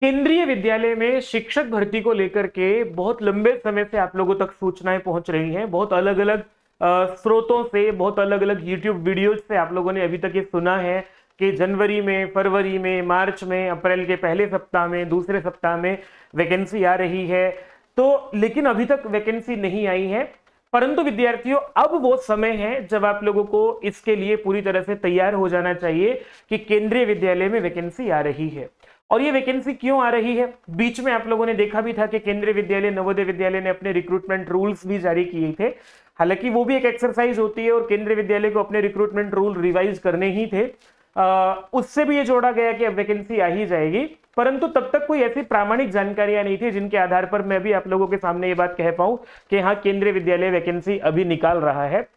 केंद्रीय विद्यालय में शिक्षक भर्ती को लेकर के बहुत लंबे समय से आप लोगों तक सूचनाएं पहुंच रही हैं। बहुत अलग अलग स्रोतों से, बहुत अलग अलग यूट्यूब वीडियोज से आप लोगों ने अभी तक ये सुना है कि जनवरी में, फरवरी में, मार्च में, अप्रैल के पहले सप्ताह में, दूसरे सप्ताह में वैकेंसी आ रही है। तो लेकिन अभी तक वैकेंसी नहीं आई है। परंतु विद्यार्थियों, अब वो समय है जब आप लोगों को इसके लिए पूरी तरह से तैयार हो जाना चाहिए कि केंद्रीय विद्यालय में वैकेंसी आ रही है। और ये वैकेंसी क्यों आ रही है? बीच में आप लोगों ने देखा भी था कि केंद्रीय विद्यालय, नवोदय विद्यालय ने अपने रिक्रूटमेंट रूल्स भी जारी किए थे। हालांकि वो भी एक एक्सरसाइज होती है और केंद्रीय विद्यालय को अपने रिक्रूटमेंट रूल रिवाइज करने ही थे। उससे भी ये जोड़ा गया कि अब वैकेंसी आ ही जाएगी। परंतु तब तक कोई ऐसी प्रामाणिक जानकारियां नहीं थी जिनके आधार पर मैं भी आप लोगों के सामने ये बात कह पाऊं कि हाँ, केंद्रीय विद्यालय वैकेंसी अभी निकाल रहा है।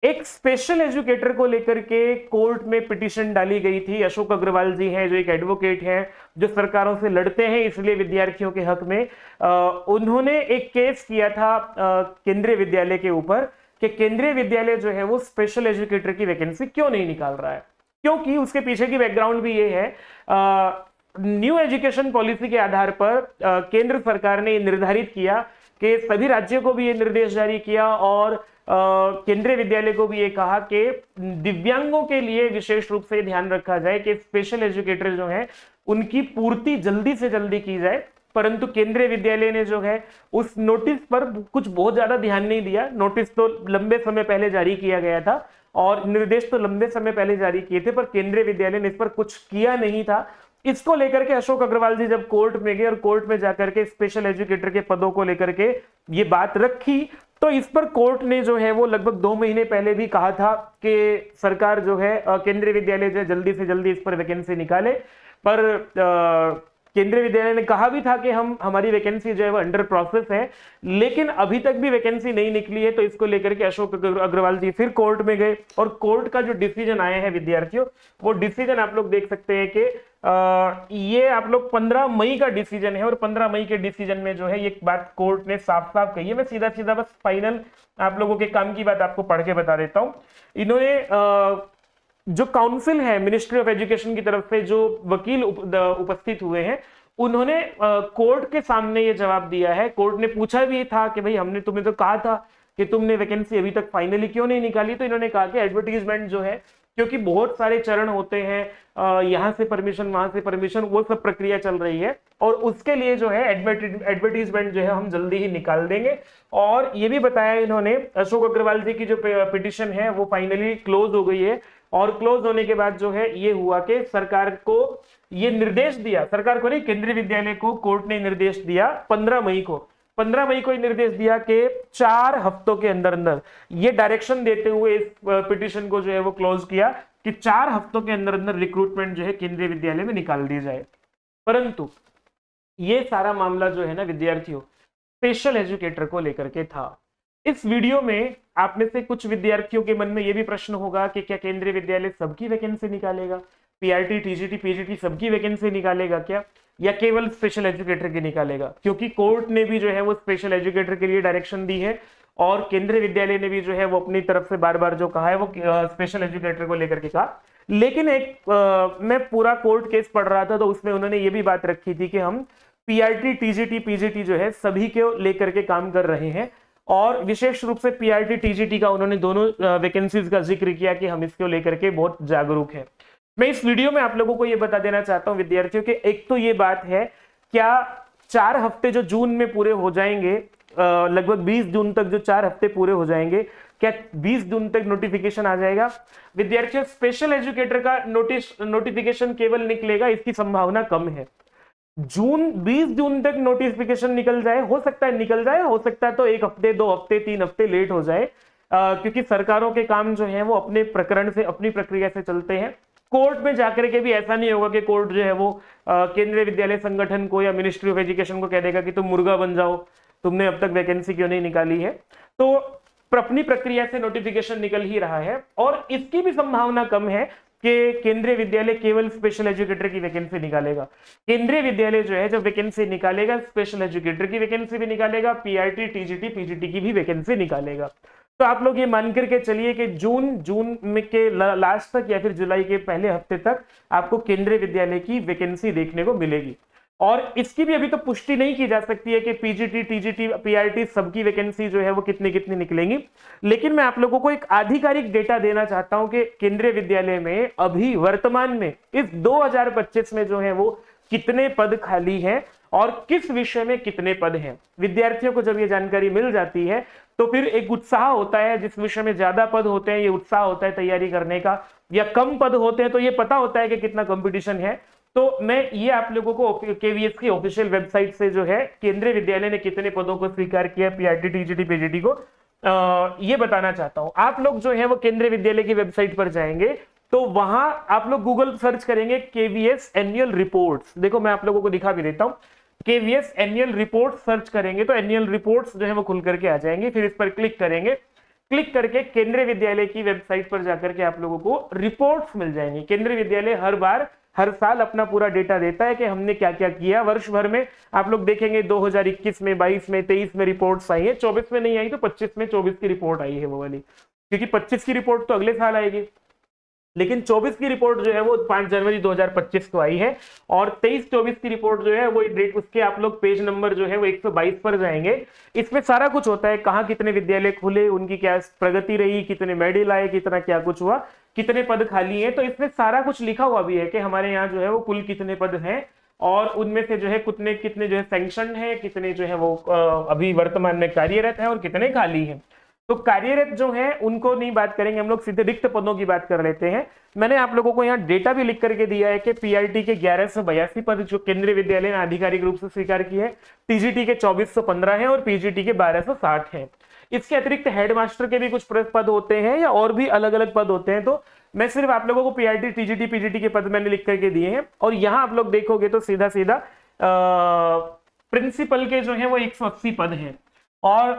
एक स्पेशल एजुकेटर को लेकर के कोर्ट में पिटीशन डाली गई थी। अशोक अग्रवाल जी हैं, जो एक एडवोकेट हैं, जो सरकारों से लड़ते हैं इसलिए विद्यार्थियों के हक में। उन्होंने एक केस किया था केंद्रीय विद्यालय के ऊपर कि केंद्रीय विद्यालय जो है वो स्पेशल एजुकेटर की वैकेंसी क्यों नहीं निकाल रहा है। क्योंकि उसके पीछे की बैकग्राउंड भी ये है, न्यू एजुकेशन पॉलिसी के आधार पर केंद्र सरकार ने निर्धारित किया कि सभी राज्यों को भी ये निर्देश जारी किया और केंद्रीय विद्यालय को भी ये कहा कि दिव्यांगों के लिए विशेष रूप से ध्यान रखा जाए कि स्पेशल एजुकेटर जो है उनकी पूर्ति जल्दी से जल्दी की जाए। परंतु केंद्रीय विद्यालय ने जो है उस नोटिस पर कुछ बहुत ज्यादा ध्यान नहीं दिया। नोटिस तो लंबे समय पहले जारी किया गया था और निर्देश तो लंबे समय पहले जारी किए थे, पर केंद्रीय विद्यालय ने इस पर कुछ किया नहीं था। इसको लेकर के अशोक अग्रवाल जी जब कोर्ट में गए और कोर्ट में जाकर के स्पेशल एजुकेटर के पदों को लेकर के ये बात रखी, तो इस पर कोर्ट ने जो है वो लगभग 2 महीने पहले भी कहा था कि सरकार जो है केंद्रीय विद्यालय जो है जल्दी से जल्दी इस पर वैकेंसी निकाले। पर केंद्रीय विद्यालय ने कहा भी था कि हमारी वैकेंसी जो है वो अंडर प्रोसेस है, लेकिन अभी तक भी वैकेंसी नहीं निकली है। तो इसको लेकर के अशोक अग्रवाल जी फिर कोर्ट में गए और कोर्ट का जो डिसीजन आया है विद्यार्थियों, वो डिसीजन आप लोग देख सकते हैं कि ये आप लोग 15 मई का डिसीजन है और 15 मई के डिसीजन में जो है ये बात कोर्ट ने साफ साफ कही है। मैं सीधा सीधा बस फाइनल आप लोगों के काम की बात आपको पढ़ के बता देता हूं। इन्होंने जो काउंसिल है मिनिस्ट्री ऑफ एजुकेशन की तरफ से, जो वकील उपस्थित हुए हैं, उन्होंने कोर्ट के सामने ये जवाब दिया है। कोर्ट ने पूछा भी था कि भाई हमने तुम्हें तो कहा था कि तुमने वैकेंसी अभी तक फाइनली क्यों नहीं निकाली। तो इन्होंने कहा कि एडवर्टीजमेंट जो है, क्योंकि बहुत सारे चरण होते हैं, यहां से परमिशन, वहां से परमिशन, वो सब प्रक्रिया चल रही है और उसके लिए जो है एडवर्टीजमेंट जो है हम जल्दी ही निकाल देंगे। और ये भी बताया इन्होंने, अशोक अग्रवाल जी की जो पिटिशन है वो फाइनली क्लोज हो गई है। और क्लोज होने के बाद जो है ये हुआ कि सरकार को ये निर्देश दिया, सरकार को नहीं, केंद्रीय विद्यालय को कोर्ट ने निर्देश दिया 15 मई को। 15 मई को निर्देश दिया कि 4 हफ्तों के अंदर अंदर, ये डायरेक्शन देते हुए इस पिटीशन को जो है वो क्लोज किया कि 4 हफ्तों के अंदर अंदर रिक्रूटमेंट जो है केंद्रीय विद्यालय में निकाल दी जाए। परंतु ये सारा मामला जो है ना विद्यार्थियों, स्पेशल एजुकेटर को लेकर के था। इस वीडियो में आप में से कुछ विद्यार्थियों के मन में यह भी प्रश्न होगा कि क्या केंद्रीय विद्यालय सबकी वैकेंसी निकालेगा, पीआरटी, टीजीटी, पीजीटी सबकी वैकेंसी निकालेगा क्या, या केवल स्पेशल एजुकेटर की निकालेगा? क्योंकि कोर्ट ने भी जो है वो स्पेशल एजुकेटर के लिए डायरेक्शन दी है और केंद्रीय विद्यालय ने भी जो है वो अपनी तरफ से बार बार जो कहा है वो स्पेशल एजुकेटर को लेकर के कहा। लेकिन मैं पूरा कोर्ट केस पढ़ रहा था तो उसमें उन्होंने ये भी बात रखी थी कि हम पीआरटी, टीजीटी, पीजीटी जो है सभी को लेकर के काम कर रहे हैं। और विशेष रूप से पीआरटी, टीजीटी का उन्होंने दोनों वैकेंसीज का जिक्र किया कि हम इसको लेकर के बहुत जागरूक हैं। मैं इस वीडियो में आप लोगों को यह बता देना चाहता हूं विद्यार्थियों कि एक तो ये बात है, क्या 4 हफ्ते जो जून में पूरे हो जाएंगे, लगभग 20 जून तक जो 4 हफ्ते पूरे हो जाएंगे, क्या 20 जून तक नोटिफिकेशन आ जाएगा? विद्यार्थियों, स्पेशल एजुकेटर का नोटिफिकेशन केवल निकलेगा, इसकी संभावना कम है। 20 जून तक नोटिफिकेशन निकल जाए, हो सकता है निकल जाए, हो सकता है तो 1 हफ्ते, 2 हफ्ते, 3 हफ्ते लेट हो जाए, क्योंकि सरकारों के काम जो है वो अपने प्रकरण से, अपनी प्रक्रिया से चलते हैं। कोर्ट में जाकर के भी ऐसा नहीं होगा कि कोर्ट जो है वो केंद्रीय विद्यालय संगठन को या मिनिस्ट्री ऑफ एजुकेशन को कह देगा कि तुम मुर्गा बन जाओ, तुमने अब तक वैकेंसी क्यों नहीं निकाली है। तो अपनी प्रक्रिया से नोटिफिकेशन निकल ही रहा है और इसकी भी संभावना कम है कि केंद्रीय विद्यालय केवल स्पेशल एजुकेटर की वैकेंसी निकालेगा। केंद्रीय विद्यालय जो है जब वैकेंसी निकालेगा, स्पेशल एजुकेटर की वैकेंसी भी निकालेगा, पीआरटी, टीजीटी, पीजीटी की भी वैकेंसी निकालेगा। तो आप लोग ये मान करके चलिए कि जून में के लास्ट तक या फिर जुलाई के पहले हफ्ते तक आपको केंद्रीय विद्यालय की वैकेंसी देखने को मिलेगी। और इसकी भी अभी तो पुष्टि नहीं की जा सकती है कि पीजीटी, टीजीटी, पीआरटी सबकी वैकेंसी जो है वो कितनी कितनी निकलेंगी। लेकिन मैं आप लोगों को एक आधिकारिक डेटा देना चाहता हूं कि केंद्रीय विद्यालय में अभी वर्तमान में इस 2025 में जो है वो कितने पद खाली हैं और किस विषय में कितने पद हैं। विद्यार्थियों को जब ये जानकारी मिल जाती है तो फिर एक उत्साह होता है, जिस विषय में ज्यादा पद होते हैं ये उत्साह होता है तैयारी करने का, या कम पद होते हैं तो ये पता होता है कि कितना कंपटीशन है। तो मैं ये आप लोगों को केवीएस की ऑफिशियल वेबसाइट से जो है केंद्रीय विद्यालय ने कितने पदों को स्वीकार किया पीआरटी, टीजीटी, पीजीटी को ये बताना चाहता हूं। आप लोग जो है वो केंद्रीय विद्यालय की वेबसाइट पर जाएंगे तो वहां आप लोग गूगल सर्च करेंगे केवीएस एनुअल रिपोर्ट्स। देखो मैं आप लोगों को दिखा भी देता हूं, केवीएस एनुअल रिपोर्ट सर्च करेंगे तो एनुअल रिपोर्ट्स जो है वो खुल करके आ जाएंगे। फिर इस पर क्लिक करेंगे, क्लिक करके केंद्रीय विद्यालय की वेबसाइट पर जाकर के आप लोगों को रिपोर्ट्स मिल जाएंगी। केंद्रीय विद्यालय हर साल अपना पूरा डेटा देता है कि हमने क्या क्या किया वर्ष भर में। आप लोग देखेंगे 2021 में, 22 में, 23 में रिपोर्ट्स आई है, 24 में नहीं आई तो 25 में 24 की रिपोर्ट आई है वो वाली, क्योंकि 25 की रिपोर्ट तो अगले साल आएगी। लेकिन 24 की रिपोर्ट जो है वो 5 जनवरी 2025 को आई है और 23-24 की रिपोर्ट जो है वो डेट, उसके आप लोग पेज नंबर जो है वो 122 पर जाएंगे। इसमें सारा कुछ होता है, कहाँ कितने विद्यालय खुले, उनकी क्या प्रगति रही, कितने मेडल आए, कितना क्या कुछ हुआ, कितने पद खाली हैं। तो इसमें सारा कुछ लिखा हुआ भी है कि हमारे यहाँ जो है वो कुल कितने पद हैं और उनमें से जो है कितने कितने जो है सैंक्शन है, कितने जो है वो अभी वर्तमान में कार्यरत है और कितने खाली हैं। तो कार्यरत जो है उनको नहीं बात करेंगे हम लोग, सीधे रिक्त पदों की बात कर लेते हैं। मैंने आप लोगों को यहाँ डेटा भी लिख करके दिया है कि पीआरटी के 1182 पद जो केंद्रीय विद्यालय ने आधिकारिक रूप से स्वीकार किए हैं, टीजीटी के 2415 हैं और पीजीटी के 1260 हैं। इसके अतिरिक्त हेडमास्टर के भी कुछ पद होते हैं या और भी अलग अलग पद होते हैं। तो मैं सिर्फ आप लोगों को पीआरटी, टीजीटी, पीजीटी के पद मैंने लिख करके दिए हैं। और यहाँ आप लोग देखोगे तो सीधा सीधा प्रिंसिपल के जो है वो 180 पद हैं और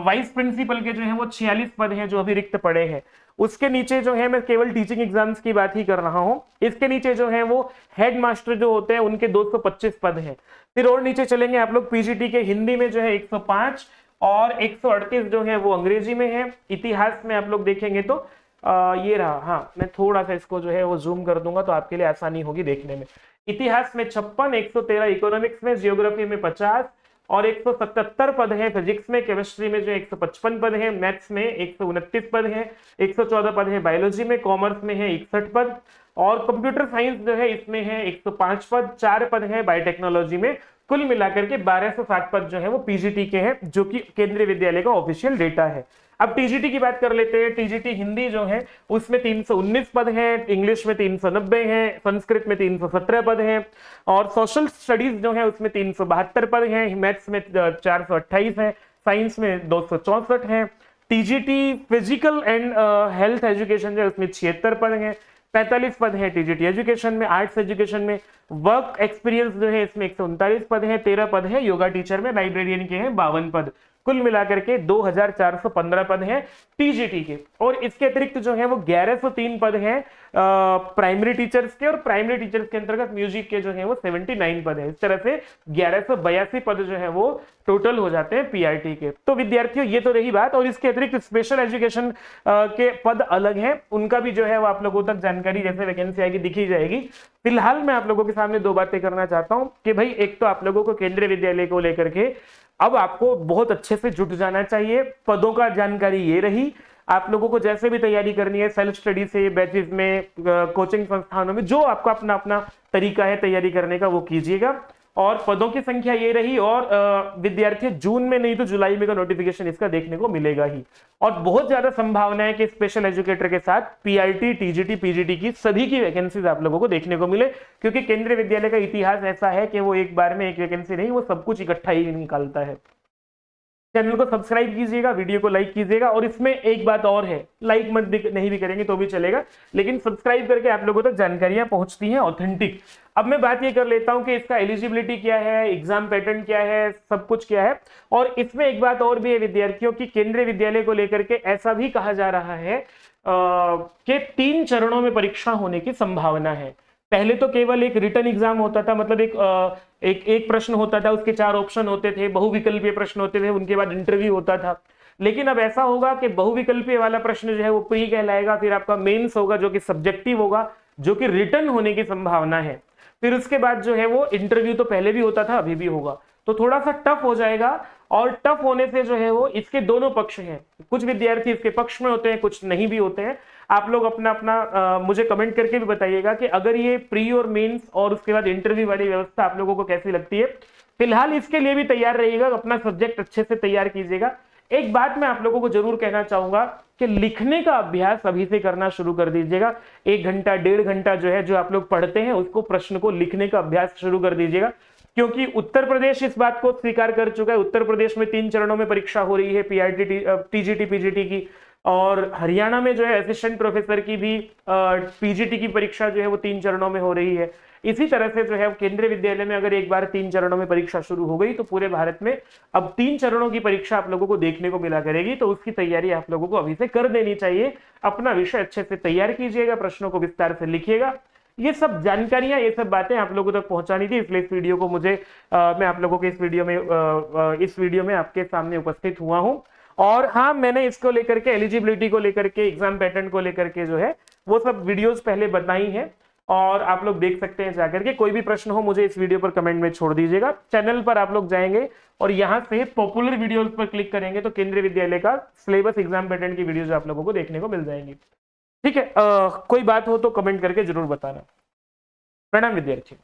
वाइस प्रिंसिपल के जो है वो 46 पद हैं जो अभी रिक्त पड़े हैं। उसके नीचे जो है मैं केवल टीचिंग एग्जाम्स की बात ही कर रहा हूं। इसके नीचे जो है वो हेड मास्टर जो होते हैं उनके 225 पद हैं। फिर और नीचे चलेंगे आप लोग, पीजीटी के हिंदी में जो है 105 और 138 जो है वो अंग्रेजी में है। इतिहास में आप लोग देखेंगे तो ये रहा, हाँ मैं थोड़ा सा इसको जो है वो जूम कर दूंगा तो आपके लिए आसानी होगी देखने में। इतिहास में 56, 113 इकोनॉमिक्स में, जियोग्राफी में 50 और 177 पद है फिजिक्स में। केमिस्ट्री में जो 155 पद है, मैथ्स में 129 पद है, 114 पद है बायोलॉजी में, कॉमर्स में है 61 पद और कंप्यूटर साइंस जो है इसमें है 105 पद, 4 पद है बायोटेक्नोलॉजी में। कुल मिलाकर के 1260 पद जो है वो पीजीटी के हैं, जो कि केंद्रीय विद्यालय का ऑफिशियल डेटा है। अब टीजीटी की बात कर लेते हैं। टीजीटी हिंदी जो है उसमें 319 पद हैं, इंग्लिश में 390 हैं, संस्कृत में 317 पद हैं और सोशल स्टडीज जो है उसमें 372 पद हैं, मैथ्स में 428 है, साइंस में 264 हैं। TGT physical and health education जो है उसमें 76 पद हैं, 45 पद हैं टीजीटी एजुकेशन में। आर्ट्स एजुकेशन में वर्क एक्सपीरियंस जो है इसमें 139 पद हैं, 13 पद है योगा टीचर में। लाइब्रेरियन के हैं 52 पद। कुल मिलाकर के 2415 पद हैं टीजीटी के। और इसके अतिरिक्त जो है वो 1103 पद हैं प्राइमरी टीचर्स के और प्राइमरी टीचर्स के अंतर्गत म्यूजिक के जो है वो 79 पद है। इस तरह से 1182 पद जो है वो टोटल हो जाते हैं पीआरटी के। तो विद्यार्थियों ये तो रही बात, और इसके अतिरिक्त स्पेशल एजुकेशन के पद अलग हैं, उनका भी जो है वो आप लोगों तक जानकारी जैसे वैकेंसी आएगी दिखी जाएगी। फिलहाल मैं आप लोगों के सामने दो बातें करना चाहता हूं कि भाई एक तो आप लोगों को केंद्रीय विद्यालय को लेकर के अब आपको बहुत अच्छे से जुट जाना चाहिए। पदों का जानकारी ये रही, आप लोगों को जैसे भी तैयारी करनी है सेल्फ स्टडी से, बैचेस में, कोचिंग संस्थानों में, जो आपका अपना अपना तरीका है तैयारी करने का वो कीजिएगा। और पदों की संख्या ये रही, और विद्यार्थी जून में नहीं तो जुलाई में का नोटिफिकेशन इसका देखने को मिलेगा ही। और बहुत ज्यादा संभावना है कि स्पेशल एजुकेटर के साथ पीआरटी, टीजीटी, पीजीटी की सभी की वैकेंसीज आप लोगों को देखने को मिले, क्योंकि केंद्रीय विद्यालय का इतिहास ऐसा है कि वो एक बार में एक वैकेंसी नहीं, वो सब कुछ इकट्ठा ही निकालता है। चैनल को सब्सक्राइब कीजिएगा, वीडियो को लाइक कीजिएगा, और इसमें एक बात और है, लाइक मत नहीं भी करेंगे तो भी चलेगा, लेकिन सब्सक्राइब करके आप लोगों तक जानकारियां पहुंचती हैं ऑथेंटिक। अब मैं बात ये कर लेता हूं कि इसका एलिजिबिलिटी क्या है, एग्जाम पैटर्न क्या है, सब कुछ क्या है। और इसमें एक बात और भी है विद्यार्थियों की, केंद्रीय विद्यालय को लेकर के ऐसा भी कहा जा रहा है कि 3 चरणों में परीक्षा होने की संभावना है। पहले तो केवल एक रिटन एग्जाम होता था, मतलब एक प्रश्न होता था, उसके 4 ऑप्शन होते थे, बहुविकल्पीय प्रश्न होते थे, उनके बाद इंटरव्यू होता था। लेकिन अब ऐसा होगा कि बहुविकल्पीय वाला प्रश्न जो है वो प्री कहलाएगा, फिर आपका मेंस होगा जो कि सब्जेक्टिव होगा, जो कि रिटन होने की संभावना है। फिर उसके बाद जो है वो इंटरव्यू तो पहले भी होता था, अभी भी होगा, तो थोड़ा सा टफ हो जाएगा। और टफ होने से जो है वो इसके दोनों पक्ष हैं, कुछ विद्यार्थी इसके पक्ष में होते हैं, कुछ नहीं भी होते हैं। आप लोग अपना अपना मुझे कमेंट करके भी बताइएगा कि अगर ये प्री और मेंस और उसके बाद इंटरव्यू वाली व्यवस्था आप लोगों को कैसी लगती है। फिलहाल इसके लिए भी तैयार रहिएगा, अपना सब्जेक्ट अच्छे से तैयार कीजिएगा। एक बात मैं आप लोगों को जरूर कहना चाहूंगा कि लिखने का अभ्यास अभी से करना शुरू कर दीजिएगा। 1 घंटा 1.5 घंटा जो है, जो आप लोग पढ़ते हैं उसको, प्रश्न को लिखने का अभ्यास शुरू कर दीजिएगा, क्योंकि उत्तर प्रदेश इस बात को स्वीकार कर चुका है। उत्तर प्रदेश में 3 चरणों में परीक्षा हो रही है, पीआरटी, टीजीटी, पीजीटी की, और हरियाणा में जो है असिस्टेंट प्रोफेसर की भी पीजीटी की परीक्षा जो है वो 3 चरणों में हो रही है। इसी तरह से जो है केंद्रीय विद्यालय में अगर एक बार 3 चरणों में परीक्षा शुरू हो गई तो पूरे भारत में अब 3 चरणों की परीक्षा आप लोगों को देखने को मिला करेगी। तो उसकी तैयारी आप लोगों को अभी से कर देनी चाहिए। अपना विषय अच्छे से तैयार कीजिएगा, प्रश्नों को विस्तार से लिखिएगा। ये सब जानकारियां, ये सब बातें आप लोगों तक पहुंचानी थी, इसलिए इस वीडियो को मैं आप लोगों के इस वीडियो में आपके सामने उपस्थित हुआ हूं। और हाँ, मैंने इसको लेकर के, एलिजिबिलिटी को लेकर के, एग्जाम पैटर्न को लेकर के जो है वो सब वीडियोस पहले बताई हैं, और आप लोग देख सकते हैं जाकर के। कोई भी प्रश्न हो मुझे इस वीडियो पर कमेंट में छोड़ दीजिएगा। चैनल पर आप लोग जाएंगे और यहाँ से पॉपुलर वीडियोस पर क्लिक करेंगे तो केंद्रीय विद्यालय का सिलेबस, एग्जाम पैटर्न की वीडियोस आप लोगों को देखने को मिल जाएंगी। ठीक है, कोई बात हो तो कमेंट करके जरूर बताना। प्रणाम विद्यार्थी।